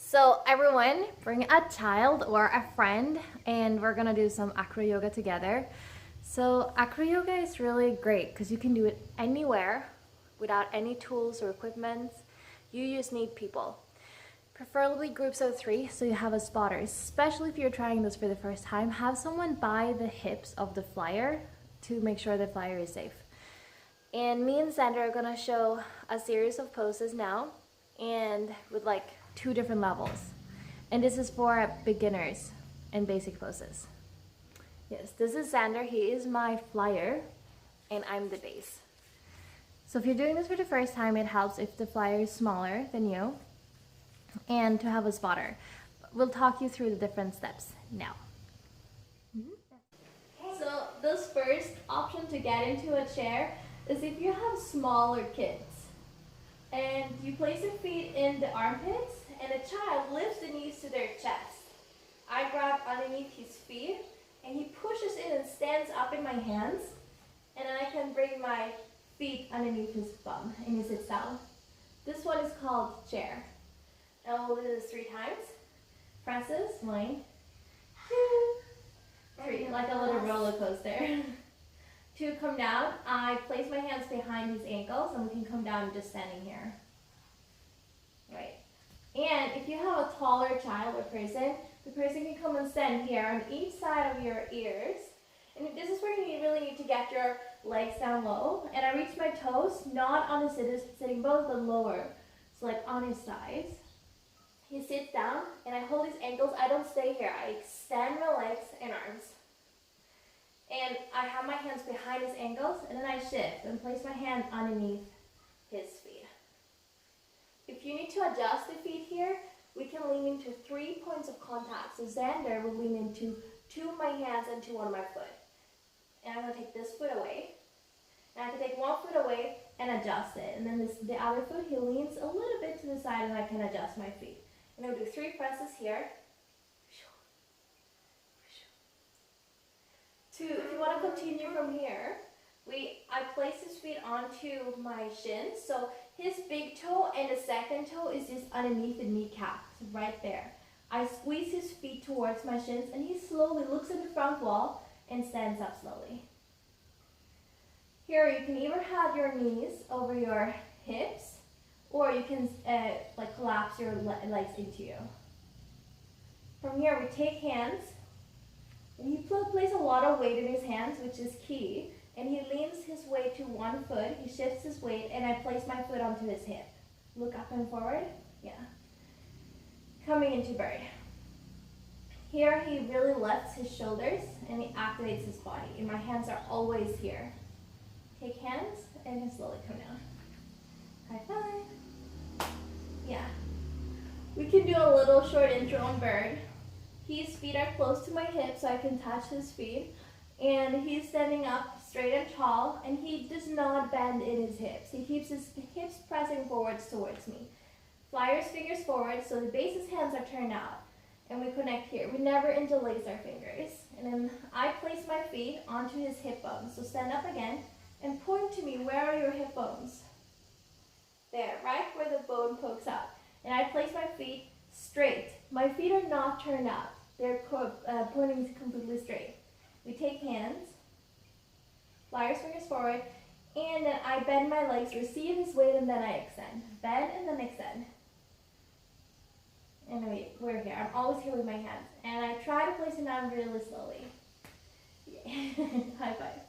So everyone, bring a child or a friend and we're gonna do some AcroYoga together. So AcroYoga is really great because you can do it anywhere without any tools or equipment. You just need people. Preferably groups of 3 so you have a spotter. Especially if you're trying this for the first time, have someone by the hips of the flyer to make sure the flyer is safe. And me and Sandra are gonna show a series of poses now and with like 2 different levels. And this is for beginners and basic poses. Yes, this is Xander. He is my flyer and I'm the base. So if you're doing this for the first time, it helps if the flyer is smaller than you and to have a spotter. We'll talk you through the different steps now. So this first option to get into a chair is if you have smaller kids. And you place your feet in the armpits and the child lifts the knees to their chest. I grab underneath his feet and he pushes in and stands up in my hands. And then I can bring my feet underneath his bum and he sits down. This one is called chair. And we'll do this 3 times. Presses, 1, 2, 3, like a little roller coaster. To come down, I place my hands behind his ankles and we can come down just standing here. Right. And if you have a taller child or person, the person can come and stand here on each side of your ears. And this is where you really need to get your legs down low. And I reach my toes, not on the sitting bones, but lower. So like on his thighs. He sits down and I hold his ankles. I don't stay here. I extend my legs and arms. And I have my hands behind his ankles, and then I shift and place my hand underneath his feet. If you need to adjust the feet here, we can lean into 3 points of contact. So Xander will lean into 2 of my hands and 2 on my foot. And I'm going to take this foot away. And I can take 1 foot away and adjust it. And then the other foot, he leans a little bit to the side and I can adjust my feet. And I'll do 3 presses here. 2, if you want to continue from here, I place his feet onto my shins. So his big toe and the second toe is just underneath the kneecap, so right there. I squeeze his feet towards my shins and he slowly looks at the front wall and stands up slowly. Here you can either have your knees over your hips or you can like collapse your legs into you. From here we take hands. And he places a lot of weight in his hands, which is key. And he leans his weight to 1 foot. He shifts his weight, and I place my foot onto his hip. Look up and forward. Yeah. Coming into bird. Here he really lifts his shoulders, and he activates his body. And my hands are always here. Take hands, and then slowly come down. High five. Yeah. We can do a little short intro on bird. His feet are close to my hips so I can touch his feet. And he's standing up straight and tall and he does not bend in his hips. He keeps his hips pressing forwards towards me. Flyers fingers forward so the base's hands are turned out. And we connect here. We never interlace our fingers. And then I place my feet onto his hip bones. So stand up again and point to me. Where are your hip bones? There, right where the bone pokes out. And I place my feet straight. My feet are not turned up. They're pointing completely straight. We take hands, flyers fingers forward, and then I bend my legs, receive his weight, and then I extend. Bend and then extend. And we're here. I'm always here with my hands. And I try to place it down really slowly. Yeah. High five.